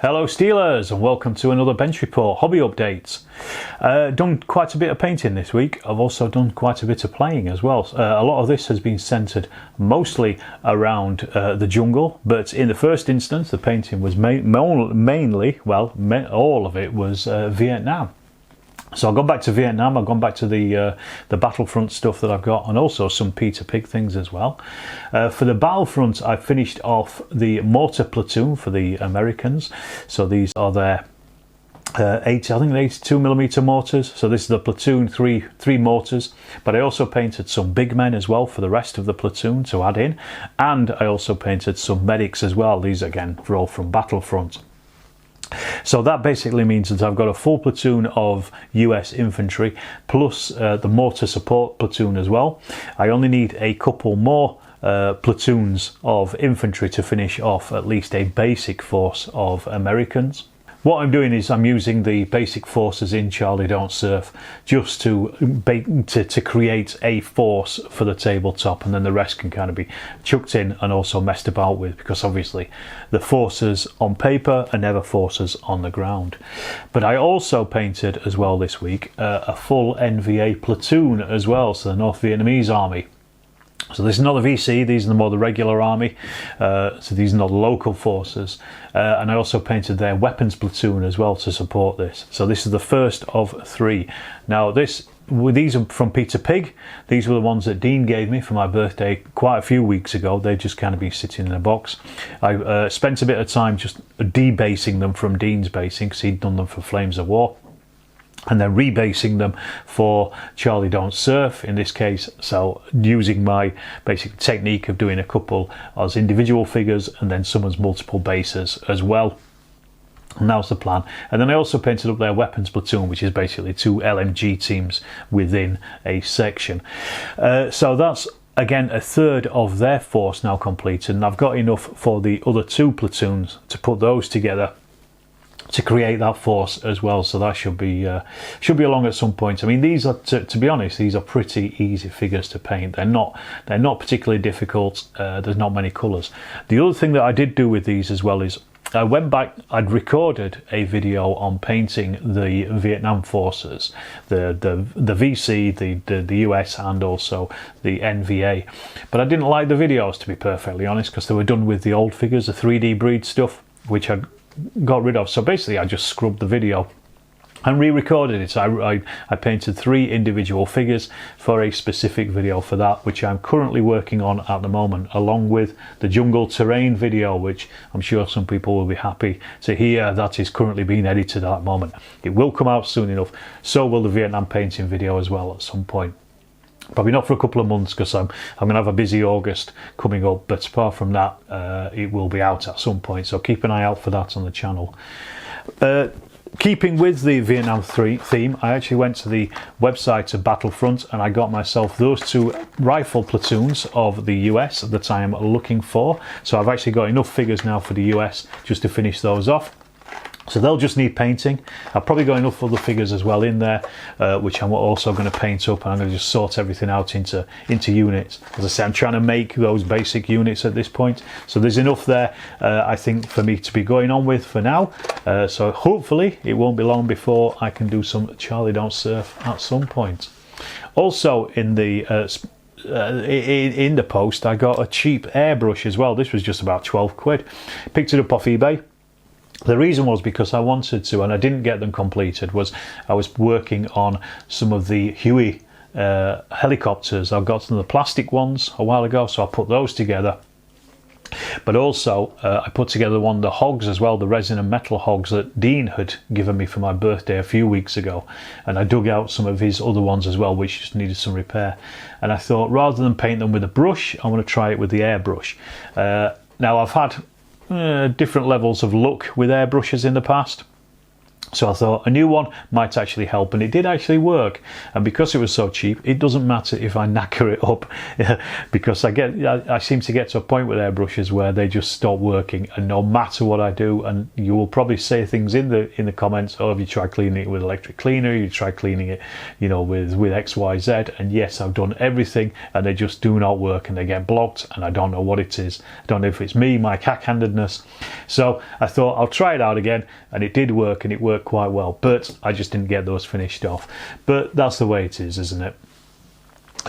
Hello Steelers, and welcome to another bench report hobby update. Done quite a bit of painting this week. I've also done quite a bit of playing as well. A lot of this has been centered mostly around the jungle, but in the first instance the painting was mainly, well, all of it was Vietnam. So I've gone back to Vietnam, I've gone back to the Battlefront stuff that I've got, and also some Peter Pig things as well. For the Battlefront, I finished off the mortar platoon for the Americans. So these are their 82mm mortars. So this is the platoon, three mortars. But I also painted some big men as well for the rest of the platoon to add in. And I also painted some medics as well. These again are all from Battlefront. So that basically means that I've got a full platoon of US infantry plus the mortar support platoon as well. I only need a couple more platoons of infantry to finish off at least a basic force of Americans. What I'm doing is I'm using the basic forces in Charlie Don't Surf just to create a force for the tabletop, and then the rest can kind of be chucked in and also messed about with, because obviously the forces on paper are never forces on the ground. But I also painted as well this week a full NVA platoon as well, so the North Vietnamese Army. So this is not the VC, these are more the regular army, so these are not local forces. And I also painted their weapons platoon as well to support this. So this is the first of three. Now these are from Peter Pig. These were the ones that Dean gave me for my birthday quite a few weeks ago. They've just kind of been sitting in a box. I spent a bit of time just debasing them from Dean's basing, because he'd done them for Flames of War, and then rebasing them for Charlie Don't Surf in this case. So using my basic technique of doing a couple as individual figures and then some as multiple bases as well. And that was the plan. And then I also painted up their weapons platoon, which is basically two LMG teams within a section. So that's again a third of their force now completed, and I've got enough for the other two platoons to put those together to create that force as well. So that should be along at some point. I mean, these are, to be honest, these are pretty easy figures to paint. They're not particularly difficult. There's not many colours. The other thing that I did do with these as well is I went back, I'd recorded a video on painting the Vietnam forces, the VC, the US, and also the NVA. But I didn't like the videos, to be perfectly honest, because they were done with the old figures, the 3D breed stuff, which I got rid of. So basically I just scrubbed the video and re-recorded it. So I painted three individual figures for a specific video for that, which I'm currently working on at the moment, along with the jungle terrain video, which I'm sure some people will be happy to hear that is currently being edited at the moment. It will come out soon enough. So will the Vietnam painting video as well at some point. Probably not for a couple of months, because I'm going to have a busy August coming up, but apart from that it will be out at some point, so keep an eye out for that on the channel. Keeping with the Vietnam 3 theme, I actually went to the website of Battlefront and I got myself those two rifle platoons of the US that I am looking for. So I've actually got enough figures now for the US just to finish those off. So they'll just need painting. I've probably got enough other figures as well in there, which I'm also going to paint up, and I'm going to just sort everything out into units. As I say, I'm trying to make those basic units at this point. So there's enough there, I think, for me to be going on with for now. So hopefully it won't be long before I can do some Charlie Don't Surf at some point. Also in the in the post, I got a cheap airbrush as well. This was just about 12 quid. Picked it up off eBay. The reason was because I wanted to, and I didn't get them completed, was I was working on some of the Huey helicopters. I got some of the plastic ones a while ago, so I put those together. But also I put together one of the hogs as well, the resin and metal hogs that Dean had given me for my birthday a few weeks ago, and I dug out some of his other ones as well, which just needed some repair. And I thought, rather than paint them with a brush, I want to try it with the airbrush. Now I've had different levels of luck with airbrushes in the past. So I thought a new one might actually help, and it did actually work. And because it was so cheap, it doesn't matter if I knacker it up, because I seem to get to a point with airbrushes where they just stop working, and no matter what I do, and you will probably say things in the comments, oh, have you tried cleaning it with electric cleaner, you tried cleaning it, you know, with XYZ, and yes, I've done everything, and they just do not work, and they get blocked, and I don't know what it is. I don't know if it's me, my cack-handedness. So I thought I'll try it out again, and it did work, and it worked quite well, but I just didn't get those finished off. But that's the way it is, isn't it?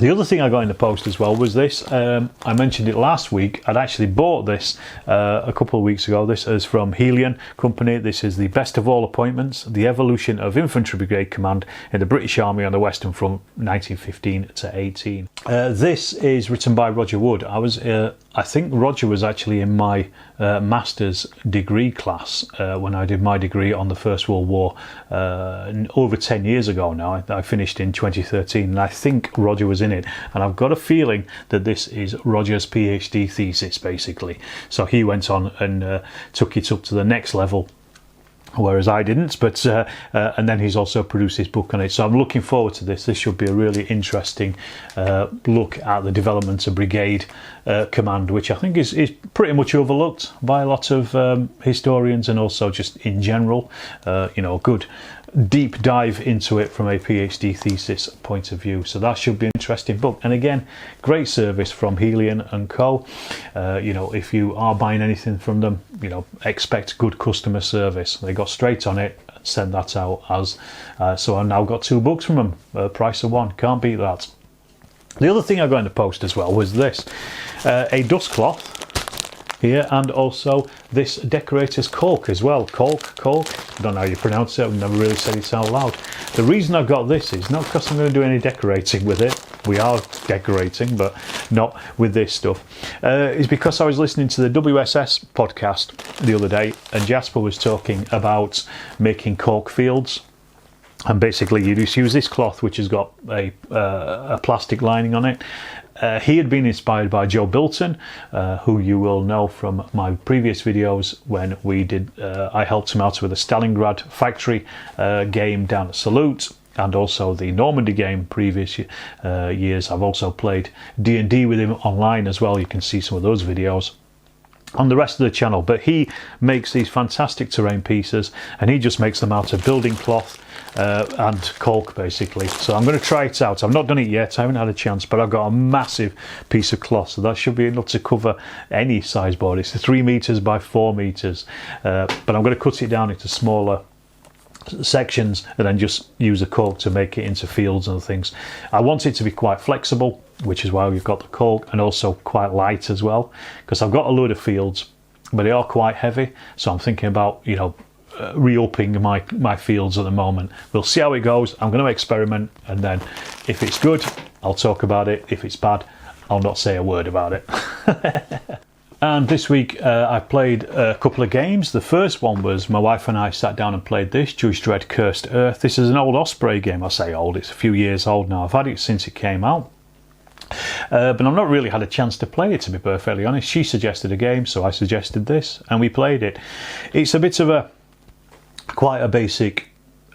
The other thing I got in the post as well was this. I mentioned it last week. I'd actually bought this a couple of weeks ago. This is from Helion Company. This is the Best of All Appointments, the evolution of Infantry Brigade Command in the British Army on the Western Front, 1915 to 18. This is written by Roger Wood. I think Roger was actually in my master's degree class when I did my degree on the First World War over 10 years ago now. I finished in 2013, and I think Roger was in it, and I've got a feeling that this is Roger's PhD thesis basically. So he went on and took it up to the next level, whereas I didn't, but and then he's also produced his book on it. So I'm looking forward to this. This should be a really interesting look at the development of Brigade Command, which I think is pretty much overlooked by a lot of historians, and also just in general, you know, good deep dive into it from a PhD thesis point of view. So that should be an interesting book. And again, great service from Helion and Co. You know, if you are buying anything from them, you know, expect good customer service. They got straight on it, sent that out as so I've now got 2 books from them, price of 1. Can't beat that. The other thing I got in the post as well was this, a dust cloth here, and also this decorator's cork as well. Cork, I don't know how you pronounce it. I've never really said it out loud. The reason I've got this is not because I'm going to do any decorating with it. We are decorating, but not with this stuff. Is because I was listening to the WSS podcast the other day, and Jasper was talking about making cork fields. And basically you just use this cloth, which has got a plastic lining on it. He had been inspired by Joe Bilton, who you will know from my previous videos when we did. I helped him out with the Stalingrad factory game down at Salute, and also the Normandy game previous years. I've also played D&D with him online as well. You can see some of those videos on the rest of the channel. But he makes these fantastic terrain pieces, and he just makes them out of building cloth and cork basically. So I'm going to try it out. I've not done it yet, I haven't had a chance, but I've got a massive piece of cloth, so that should be enough to cover any size board. It's 3 meters by 4 meters, but I'm going to cut it down into smaller sections and then just use a cork to make it into fields and things. I want it to be quite flexible, which is why we've got the cork, and also quite light as well, because I've got a load of fields, but they are quite heavy. So I'm thinking about, you know, re-upping my fields at the moment. We'll see how it goes. I'm going to experiment, and then if it's good, I'll talk about it. If it's bad, I'll not say a word about it. And this week I played a couple of games. The first one was my wife and I sat down and played this, Judge Dredd Cursed Earth. This is an old Osprey game. I say old, it's a few years old now. I've had it since it came out. But I've not really had a chance to play it, to be perfectly honest. She suggested a game, so I suggested this, and we played it. It's a bit of quite a basic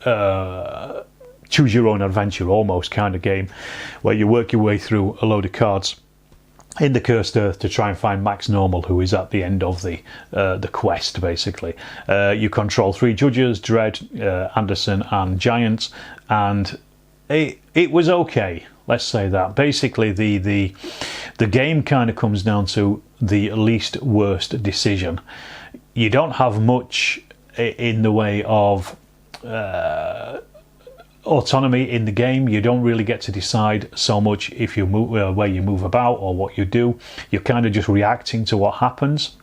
choose your own adventure almost kind of game, where you work your way through a load of cards in the Cursed Earth to try and find Max Normal, who is at the end of the quest basically. You control 3 judges, Dredd, Anderson and Giant, and it was okay, let's say that. Basically the game kind of comes down to the least worst decision. You don't have much in the way of autonomy in the game. You don't really get to decide so much if you move, where you move about or what you do. You're kind of just reacting to what happens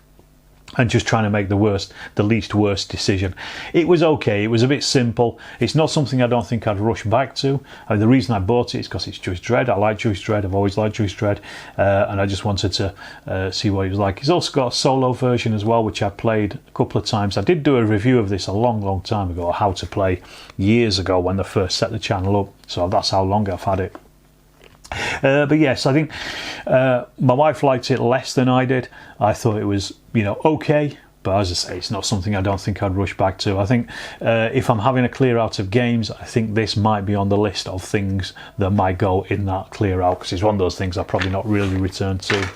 and just trying to make the least worst decision. It was okay. It was a bit simple. It's not something I don't think I'd rush back to. The reason I bought it is because it's Judge Dredd. I like Judge Dredd. I've always liked Judge Dredd, and I just wanted to see what it was like. It's also got a solo version as well, which I played a couple of times. I did do a review of this a long time ago, how to play, years ago when they first set the channel up. So that's how long I've had it. But yes, I think my wife liked it less than I did. I thought it was, you know, okay, but as I say, it's not something I don't think I'd rush back to. I think if I'm having a clear out of games, I think this might be on the list of things that might go in that clear out, because it's one of those things I'll probably not really return to.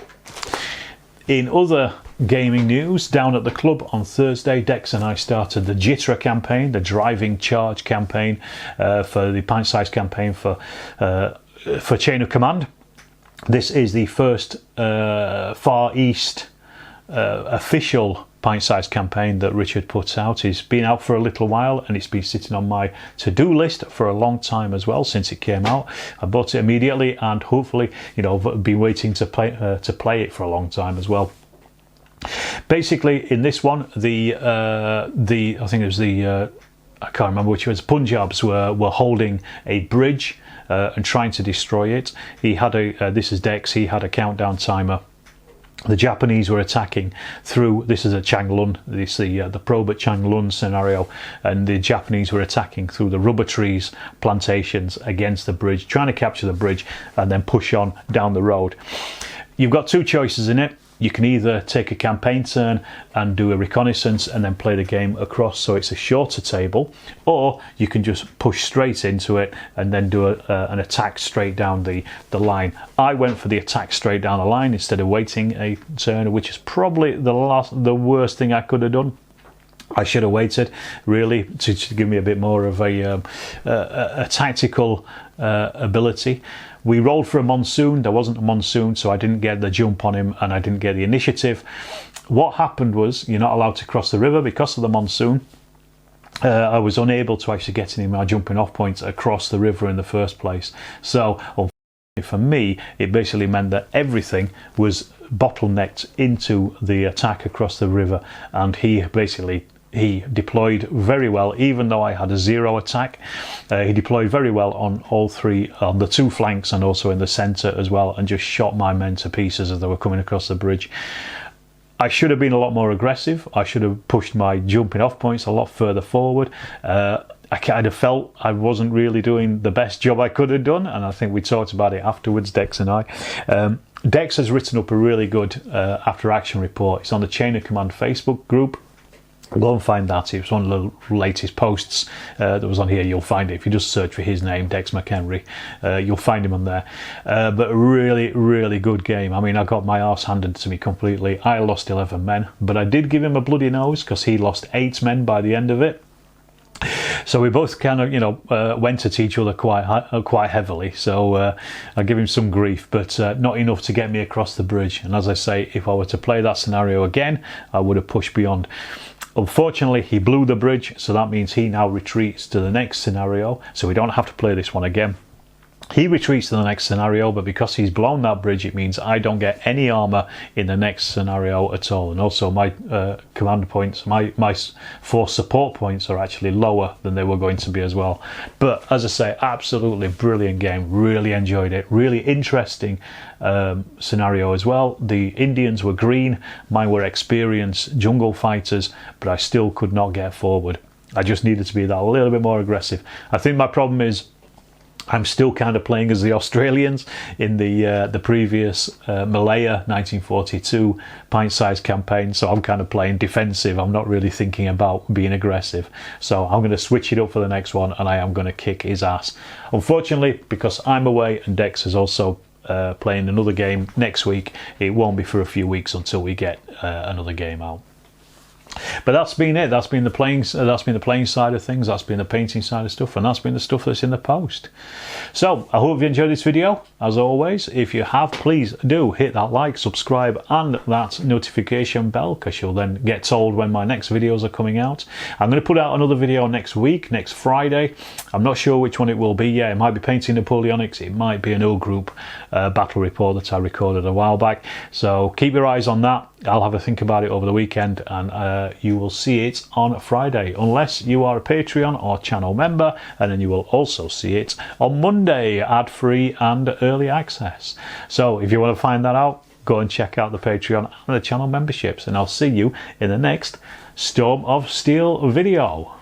In other gaming news, down at the club on Thursday, Dex and I started the JITRA campaign, the Driving Charge campaign, for the pint-sized campaign for Chain of Command. This is the first Far East official pint-sized campaign that Richard puts out. It's been out for a little while, and it's been sitting on my to-do list for a long time as well since it came out. I bought it immediately, and hopefully, you know, I've been waiting to play it for a long time as well. Basically, in this one, I think it was I can't remember which was, Punjabs were holding a bridge and trying to destroy it. He had this is Dex. He had a countdown timer. The Japanese were attacking through, this is at Changlun, this is the probe at Changlun scenario, and the Japanese were attacking through the rubber trees plantations against the bridge, trying to capture the bridge and then push on down the road. You've got two choices in it. You can either take a campaign turn and do a reconnaissance and then play the game across, so it's a shorter table, or you can just push straight into it and then do an attack straight down the line. I went for the attack straight down the line instead of waiting a turn, which is probably the worst thing I could have done. I should have waited, really, to give me a bit more of a tactical ability. We rolled for a monsoon. There wasn't a monsoon, so I didn't get the jump on him and I didn't get the initiative. What happened was, you're not allowed to cross the river because of the monsoon. I was unable to actually get any of my jumping off points across the river in the first place. So, unfortunately for me, it basically meant that everything was bottlenecked into the attack across the river, and he deployed very well, even though I had a 0 attack. He deployed very well on all three, on the two flanks and also in the centre as well, and just shot my men to pieces as they were coming across the bridge. I should have been a lot more aggressive. I should have pushed my jumping off points a lot further forward. I kind of felt I wasn't really doing the best job I could have done, and I think we talked about it afterwards, Dex and I. Dex has written up a really good after action report. It's on the Chain of Command Facebook group. Go and find that. It was one of the latest posts that was on here. You'll find it if you just search for his name, Dex McHenry. You'll find him on there. But a really, really good game. I mean, I got my arse handed to me completely. I lost 11 men, but I did give him a bloody nose because he lost 8 men by the end of it. So we both kind of, you know, went at each other quite heavily. So I give him some grief, but not enough to get me across the bridge. And as I say, if I were to play that scenario again, I would have pushed beyond. Unfortunately, he blew the bridge, so that means he now retreats to the next scenario, so we don't have to play this one again. He retreats to the next scenario, but because he's blown that bridge, it means I don't get any armour in the next scenario at all. And also my command points, my 4 support points are actually lower than they were going to be as well. But as I say, absolutely brilliant game. Really enjoyed it. Really interesting scenario as well. The Indians were green, mine were experienced jungle fighters, but I still could not get forward. I just needed to be that little bit more aggressive. I think my problem is I'm still kind of playing as the Australians in the previous Malaya 1942 pint-sized campaign, so I'm kind of playing defensive. I'm not really thinking about being aggressive. So I'm going to switch it up for the next one, and I am going to kick his ass. Unfortunately, because I'm away and Dex is also playing another game next week, it won't be for a few weeks until we get another game out. But that's been it. That's been the playing side of things. That's been the painting side of stuff, and that's been the stuff that's in the post. So I hope you enjoyed this video. As always, if you have, please do hit that like, subscribe, and that notification bell, because you'll then get told when my next videos are coming out. I'm going to put out another video next week, next Friday. I'm not sure which one it will be. Yeah, it might be painting Napoleonics. It might be an old group battle report that I recorded a while back. So keep your eyes on that. I'll have a think about it over the weekend, and you will see it on Friday, unless you are a Patreon or channel member, and then you will also see it on Monday, ad-free and early access. So if you want to find that out, go and check out the Patreon and the channel memberships, and I'll see you in the next Storm of Steel video.